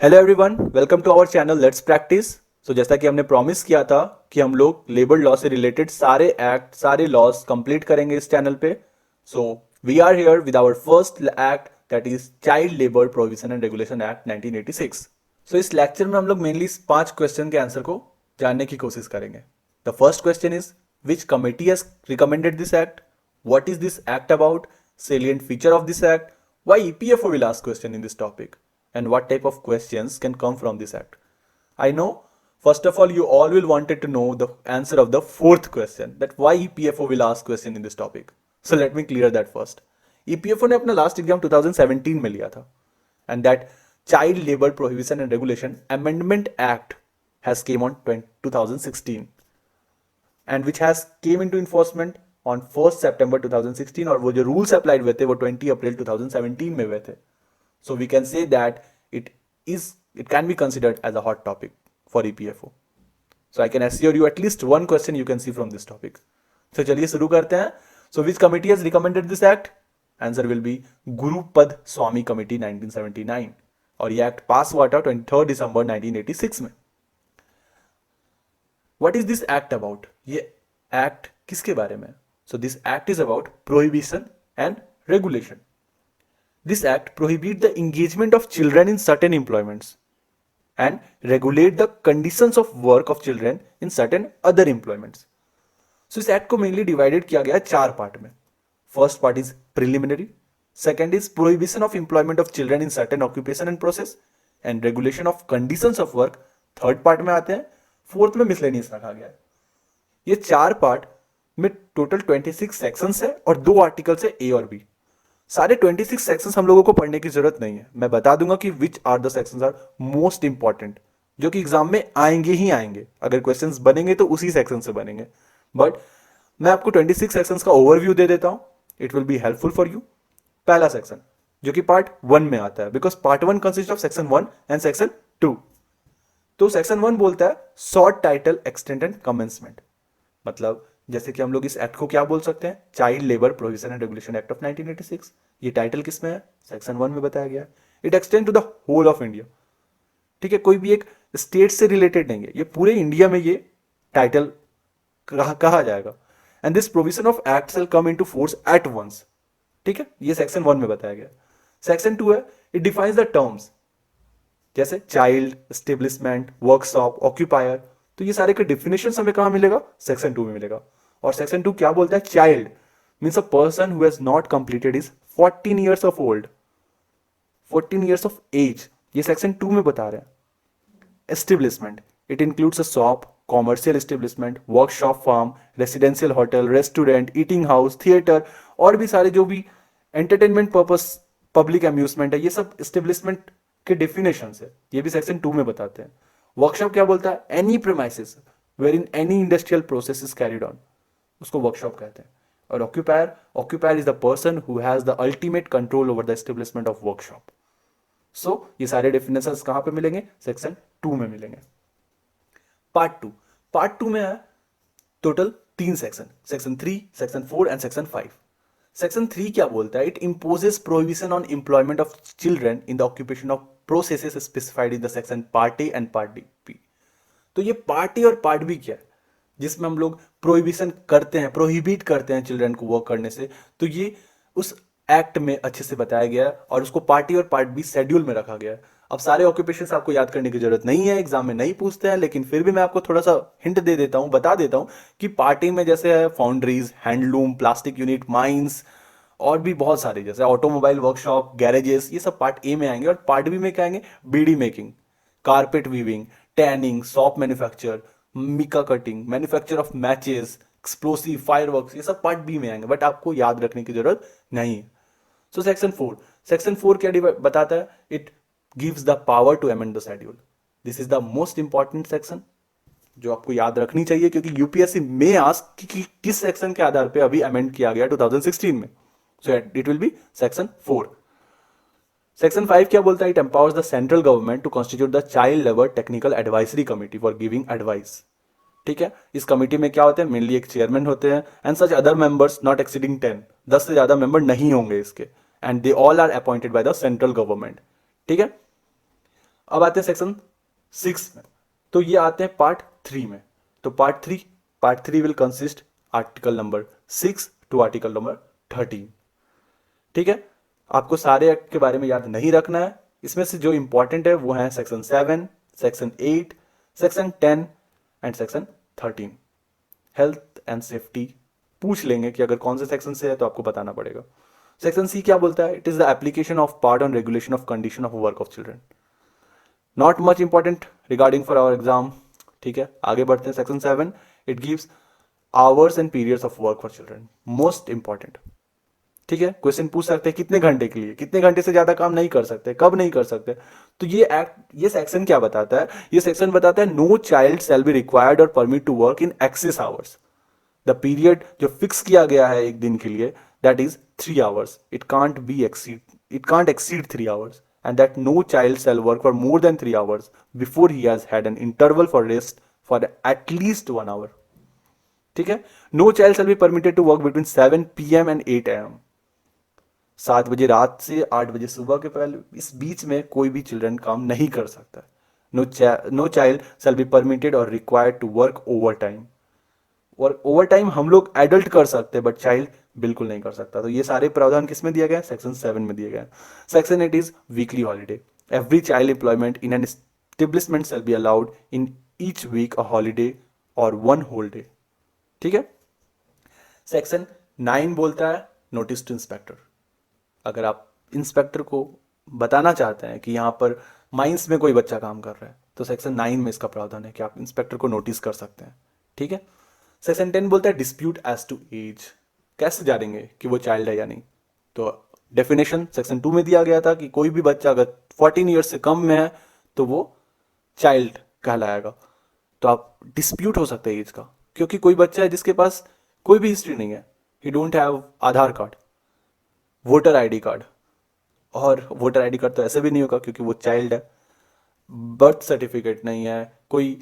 Hello everyone, welcome to our channel let's practice. So जैसा कि हमने प्रॉमिस किया था कि हम लोग लेबर लॉ से रिलेटेड सारे एक्ट सारे लॉज कंप्लीट करेंगे इस चैनल पे। So we are here with our first act, that is child labour prohibition and regulation act 1986। So इस लेक्चर में हम लोग मेनली 5 क्वेश्चन के आंसर को जानने की कोशिश करेंगे। The first question is which committee has recommended this act, what is this act about, salient feature of this act, why EPFO will ask question in this topic, and what type of questions can come from this act. I know, first of all, you all will wanted to know the answer of the fourth question, that why EPFO will ask question in this topic. So let me clear that first. EPFO ने अपना last exam 2017 में लिया था, and that Child Labor Prohibition and Regulation Amendment Act has came on 2016 and which has came into enforcement on 1st September 2016 और वो जो rules applied हुए थे वो 20 अप्रैल 2017 में हुए थे. So we can say that it can be considered as a hot topic for EPFO. So I can assure you at least one question you can see from this topic. So चलिए शुरू करते हैं. So which committee has recommended this act? Answer will be गुरुपद स्वामी committee 1979 और ये act पास हुआ था 23 दिसंबर 1986 में. What is this act about? ये एक्ट किसके बारे में? So this act is about prohibition and regulation. This act prohibits the engagement of children in certain employments and regulate the conditions of work of children in certain other employments. So इस act को mainly divided किया गया 4 part में. First part is preliminary, second is prohibition of employment of children in certain occupation and process and regulation of conditions of work third part में आते हैं, fourth में miscellaneous रखा गया है. ये 4 पार्ट में टोटल 26 सेक्शंस है और 2 आर्टिकल्स है ए और बी. सारे 26 सेक्शंस हम लोगों को पढ़ने की जरूरत नहीं है. मैं बता दूंगा कि which are the sections are most important, जो कि एग्जाम में आएंगे ही आएंगे. अगर क्वेश्चंस बनेंगे तो उसी सेक्शन से बनेंगे. बट मैं आपको 26 सेक्शंस का ओवरव्यू दे देता हूं. It will be helpful for you. पहला सेक्शन जो कि पार्ट 1 में आता है, because part 1 consist of section 1 and section 2. तो सेक्शन 1 बोलता है short title extent and commencement. मतलब जैसे कि हम लोग इस एक्ट को क्या बोल सकते हैं, child labour prohibition and regulation act of 1986. ये टाइटल किसमें है? सेक्शन 1 में बताया गया है. It extend to the whole of India. ठीक है, कोई भी एक स्टेट से रिलेटेड नहीं है, ये पूरे इंडिया में ये टाइटल कहा जाएगा. And this provision of act shall come into force at once. ठीक है, ये सेक्शन 1 में बताया गया. सेक्शन 2 है, इट डिफाइंस द टर्म्स जैसे चाइल्ड, एस्टेब्लिशमेंट, वर्कशॉप, ऑक्यूपायर. तो ये सारे के डेफिनेशन हमें कहां मिलेगा? सेक्शन 2 में मिलेगा. और सेक्शन 2 क्या बोलता है? Child means a person who has not completed is 14 years of old, 14 years of age. ये सेक्शन 2 में बता रहे हैं. Establishment, it includes a shop, commercial establishment, workshop, farm, residential hotel, restaurant, eating house, theatre और भी सारे जो भी एंटरटेनमेंट पर्पस, पब्लिक अम्यूजमेंट है, ये सब एस्टेब्लिशमेंट के डेफिनेशन है. ये भी सेक्शन 2 में बताते हैं. वर्कशॉप क्या बोलता है? Any premises where in any industrial process is carried on, उसको वर्कशॉप कहते हैं. और occupier is the person who has the ultimate control over the establishment of workshop. So ये सारे डेफिनेशंस कहां पे मिलेंगे? सेक्शन 2 में मिलेंगे. पार्ट 2 में है total 3 section, section 3, section 4 and section 5. Section 3 क्या बोलता है? It imposes prohibition on employment of children in the occupation of processes specified in the section part A and part B. तो ये पार्ट ए और part B क्या है, जिसमें हम लोग प्रोहिबिशन करते हैं, प्रोहिबिट करते हैं चिल्ड्रन को वर्क करने से. तो ये उस एक्ट में अच्छे से बताया गया है और उसको पार्ट ए और पार्ट बी शेड्यूल में रखा गया है. अब सारे ऑक्यूपेशंस आपको याद करने की जरूरत नहीं है, एग्जाम में नहीं पूछते हैं, लेकिन फिर भी मैं आपको थोड़ा सा हिंट दे देता हूं, बता देता हूं कि पार्ट ए में जैसे है foundries, handloom, plastic unit, mines और भी बहुत सारे जैसे ऑटोमोबाइल वर्कशॉप, गैरेजेस, ये सब पार्ट ए में आएंगे. और पार्ट बी में क्या आएंगे? Bidi making, carpet weaving, tanning, soap manufacture, mica cutting, manufacture of matches, explosive, fireworks, ये सब पार्ट बी में आएंगे, बट आपको याद रखने की जरूरत नहीं है. सो सेक्शन 4 क्या बताता है? It gives the power to amend the schedule. This is the most important section जो आपको याद रखनी चाहिए, क्योंकि यूपीएससी में आस्क कि किस सेक्शन के आधार पे अभी अमेंड किया गया 2016 में. So it will be section 4. Section 5 क्या बोलता है? It empowers the central government to constitute the child labour technical advisory committee for giving advice. ठीक है, इस कमिटी में क्या होते हैं? मेनली एक चेयरमैन होते हैं and such other members not exceeding 10. 10 से ज्यादा मेंबर नहीं होंगे इसके, and they all are appointed by the central government. ठीक है, अब आते हैं सेक्शन 6 में, तो ये आते हैं पार्ट 3 में। तो part three will consist article number 6 to article number 13। ठीक है, आपको सारे एक्ट के बारे में याद नहीं रखना है, इसमें से जो इंपॉर्टेंट है वो है section 7, section 8, section 10 and section 13। Health and safety पूछ लेंगे कि अगर कौन से सेक्शन से है तो आपको बताना पड़ेगा। सेक्शन सी क्या बोलता है? It is the application of part on regulation of condition of work of children. Not much important regarding for our exam. ठीक है, आगे बढ़ते हैं। Section 7, it gives hours and periods of work for children, most important. ठीक है, question पूछ सकते हैं कितने घंटे के लिए, कितने घंटे से ज्यादा काम नहीं कर सकते, कब नहीं कर सकते। तो ये सेक्शन क्या बताता है? ये सेक्शन बताता है no child shall be required और permit to work in excess hours. The period जो फिक्स किया गया है एक दिन के लिए, that is 3 hours. It can't exceed 3 hours, and that no child shall work for more than 3 hours before he has had an interval for rest for at least 1 hour. ठीक है, no child shall be permitted to work between 7 PM and 8 AM. 7 बजे रात से 8 बजे सुबह के पहले, इस बीच में कोई भी चिल्ड्रन काम नहीं कर सकता। No child shall be permitted और required to work overtime. और ओवर टाइम हम लोग एडल्ट कर सकते हैं, बट चाइल्ड बिल्कुल नहीं कर सकता। तो ये सारे प्रावधान किस में दिया गया है? सेक्शन 7 में दिया गया है। Section 8 is weekly holiday. Every child employment in an establishment shall be allowed in each week a holiday और 1 होल डे। ठीक है, सेक्शन 9 बोलता है नोटिस टू इंस्पेक्टर। अगर आप इंस्पेक्टर को बताना चाहते हैं कि यहाँ पर माइंस में कोई बच्चा काम कर रहा है, तो सेक्शन 9 में इसका प्रावधान है कि आप इंस्पेक्टर को नोटिस कर सकते हैं। ठीक है, सेक्शन 10 बोलता है डिस्प्यूट एज टू एज। कैसे जानेंगे कि वो चाइल्ड है या नहीं? तो डेफिनेशन सेक्शन 2 में दिया गया था कि कोई भी बच्चा अगर 14 ईयर्स से कम में है तो वो चाइल्ड कहलाएगा। तो आप डिस्प्यूट हो सकते हैं एज का, क्योंकि कोई बच्चा है जिसके पास कोई भी हिस्ट्री नहीं है, ही don't have Aadhaar card, voter ID card, और वोटर आईडी कार्ड तो ऐसे भी नहीं होगा क्योंकि वो चाइल्ड है, बर्थ सर्टिफिकेट नहीं है, कोई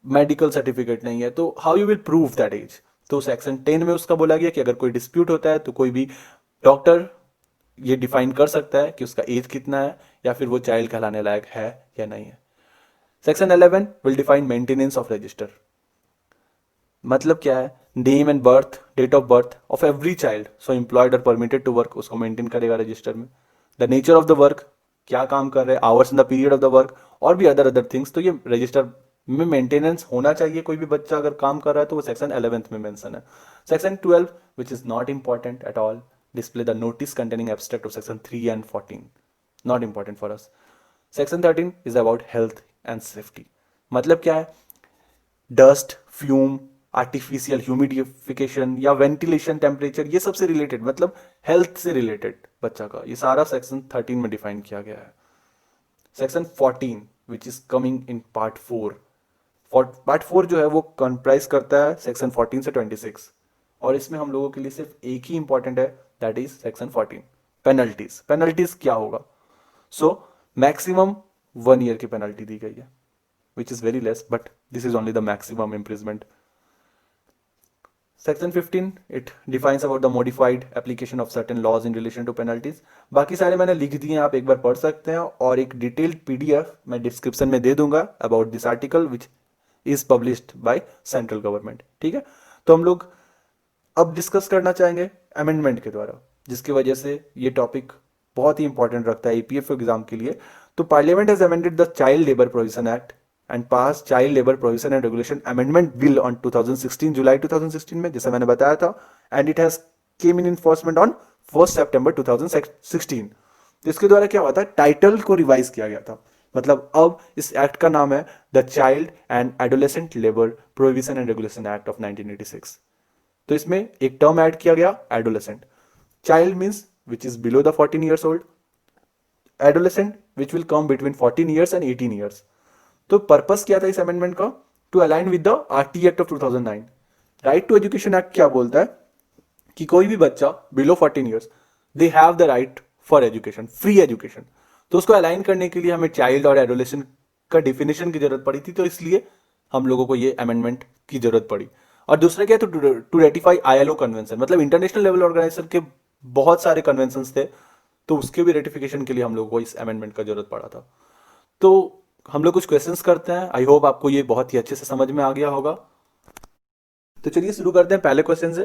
मेडिकल सर्टिफिकेट नहीं है, तो how you will prove that age? तो सेक्शन 10 में उसका बोला गया कि अगर कोई डिस्प्यूट होता है तो कोई भी डॉक्टर ये डिफाइन कर सकता है कि उसका एज कितना है या फिर वो चाइल्ड कहलाने लायक है या नहीं है। Section 11 will define maintenance of register. मतलब क्या है? Name and birth, date of birth of every child so employed और परमिटेड टू वर्क, उसको मेंटेन करेगा रजिस्टर में। The nature of the work, क्या काम कर रहे हैं, hours in the period of the work, और भी अदर थिंग्स, तो ये रजिस्टर में मेंटेनेंस होना चाहिए। कोई भी बच्चा अगर काम कर रहा है तो वो सेक्शन 11 में मेंशन है। Section 12 which is not important at all, display the notice containing abstract of section 3 and 14, not important for us. Section 13 is about health and safety. मतलब क्या है? डस्ट, फ्यूम, आर्टिफिशियल ह्यूमिडिफिकेशन या ventilation, temperature, ये सबसे related, मतलब health से related बच्चा का, ये सारा सेक्शन 13 में डिफाइन किया गया है। Section 14 which is coming in part 4। Part 4 जो है वो कंप्राइज करता है सेक्शन 14 से 26, और इसमें हम लोगों के लिए सिर्फ एक ही इंपॉर्टेंट है, that is section 14, penalties. Penalties क्या होगा? सो मैक्सिमम 1 ईयर की पेनल्टी दी गई है, which is very less, but this is only the maximum imprisonment. Section 15, it defines about the modified application of certain laws in relation to penalties. बाकी सारे मैंने लिख दिए हैं, आप एक बार पढ़ सकते हैं, और एक डिटेल्ड पीडीएफ मैं डिस्क्रिप्शन में दे दूंगा about this article which is published by central government. ठीक है, तो हम लोग अब डिस्कस करना चाहेंगे अमेंडमेंट के द्वारा, जिसकी वजह से ये टॉपिक बहुत ही इंपॉर्टेंट रखता है ईपीएफओ एग्जाम के लिए। तो parliament has amended the child labour prohibition act and passed Child Labor Prohibition and Regulation Amendment Bill on 2016, जुलाई 2016 में, जैसे मैंने बताया था, and it has came in enforcement on 1st September 2016। तो इसके द्वारा क्या हुआ था? टाइटल को रिवाइज किया गया था, मतलब अब इस एक्ट का नाम है the child and adolescent labour prohibition and regulation act of 1986। तो इसमें एक टर्म ऐड किया गया, adolescent. Child means which is below the 14 years old, adolescent which will come between 14 years and 18 years. तो पर्पस क्या था इस अमेंडमेंट का? To align with the RT act of 2009। Right to education act क्या बोलता है कि कोई भी बच्चा below 14 years, they have the right for education, free education. तो उसको अलाइन करने के लिए हमें चाइल्ड और एडोलेसेंट का डिफिनेशन की जरूरत पड़ी थी, तो इसलिए हम लोगों को ये अमेंडमेंट की जरूरत पड़ी। और दूसरा क्या है? टू रेटिफाई आईएलओ कन्वेंशन, मतलब इंटरनेशनल लेवल ऑर्गेनाइजेशन के बहुत सारे कन्वेंशन थे, तो उसके भी रेटिफिकेशन के लिए हम लोगों को इस अमेंडमेंट का जरूरत पड़ा था। तो हम लोग कुछ क्वेश्चंस करते हैं। आई होप आपको ये बहुत ही अच्छे से समझ में आ गया होगा। तो चलिए शुरू करते हैं पहले क्वेश्चन से।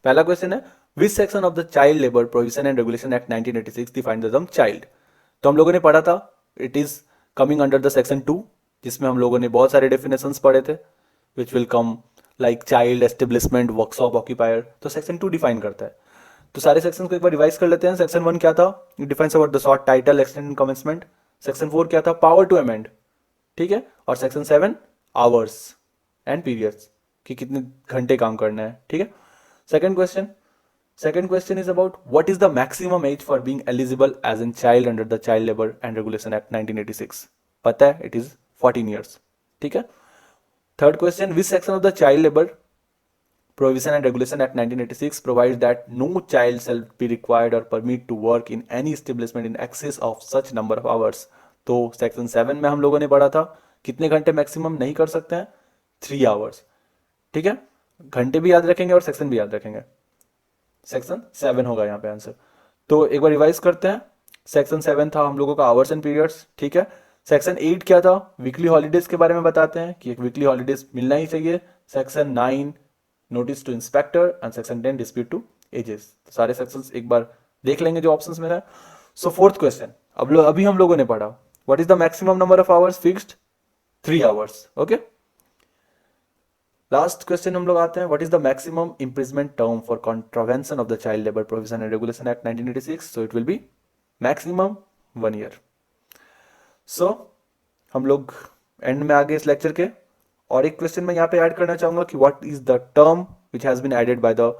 पहला क्वेश्चन है, विच section of the child labour prohibition and regulation act 1986 define the term child. तो हम लोगों ने पढ़ा था it is coming under the section 2, जिसमें हम लोगों ने बहुत सारे डेफिनेशंस पढ़े थे, विच will come like child, establishment, workshop, occupier. तो सेक्शन 2 डिफाइन करता है। तो सारे सेक्शन को एक बार रिवाइज कर लेते हैं। सेक्शन 1 क्या था? It defines about the short title, extend and commencement. Section 4 क्या था? पावर टू अमेंड, ठीक है। और सेक्शन 7 आवर्स एंड पीरियड्स, कि कितने घंटे काम करना है, ठीक है। Second question is about what is the maximum age for being eligible as an child under the child labour and regulation act 1986। पता है, इट इज 14 ईयर्स, ठीक है। Third question, which section of the child labour Prohibition and Regulation Act 1986 provides that no child shall be required or permitted to work in any establishment in excess of such number of hours। तो section 7 में हम लोगों ने पढ़ा था कितने घंटे maximum नहीं कर सकते हैं? 3 आवर्स, ठीक है। घंटे भी याद रखेंगे और सेक्शन भी याद रखेंगे। सेक्शन 7 होगा यहाँ पे आंसर। तो एक बार रिवाइज करते हैं। सेक्शन 7 था हम लोगों का आवर्स एंड पीरियड्स, ठीक है। सेक्शन 8 क्या था? वीकली हॉलीडेज के बारे में बताते हैं कि एक वीकली हॉलीडेज मिलना ही चाहिए। Section 9 notice to inspector and section 10 dispute to ages. तो सारे सेक्शंस एक बार देख लेंगे जो ऑप्शंस में है। सो फोर्थ क्वेश्चन अभी हम लोगों ने पढ़ा, what is the maximum number of hours fixed? 3 hours, okay. Last question हम लोग आते हैं, what is the maximum imprisonment term for contravention of the child labour provision and regulation act 1986। So it will be maximum 1 year. So हम लोग and में आ गए इस lecture के। और एक क्वेश्चन मैं यहाँ पे ऐड करना चाहूंगा कि what is the term which has been added by the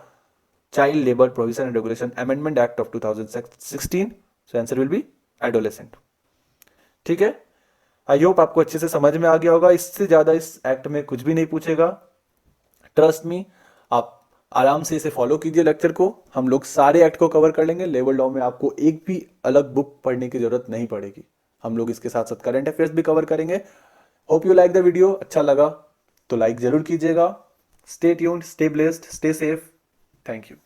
child labour provision and regulation amendment act of 2016। So answer will be adolescent, ठीक है। आई होप आपको अच्छे से समझ में आ गया होगा। इससे ज्यादा इस एक्ट में कुछ भी नहीं पूछेगा, ट्रस्ट मी। आप आराम से इसे फॉलो कीजिए लेक्चर को। हम लोग सारे एक्ट को कवर कर लेंगे। लेवल लॉ में आपको एक भी अलग बुक पढ़ने की जरूरत नहीं पड़ेगी। हम लोग इसके साथ साथ करंट अफेयर्स भी कवर करेंगे। Hope you like the video. अच्छा लगा तो लाइक जरूर कीजिएगा। Stay tuned, stay blessed, stay safe. Thank you.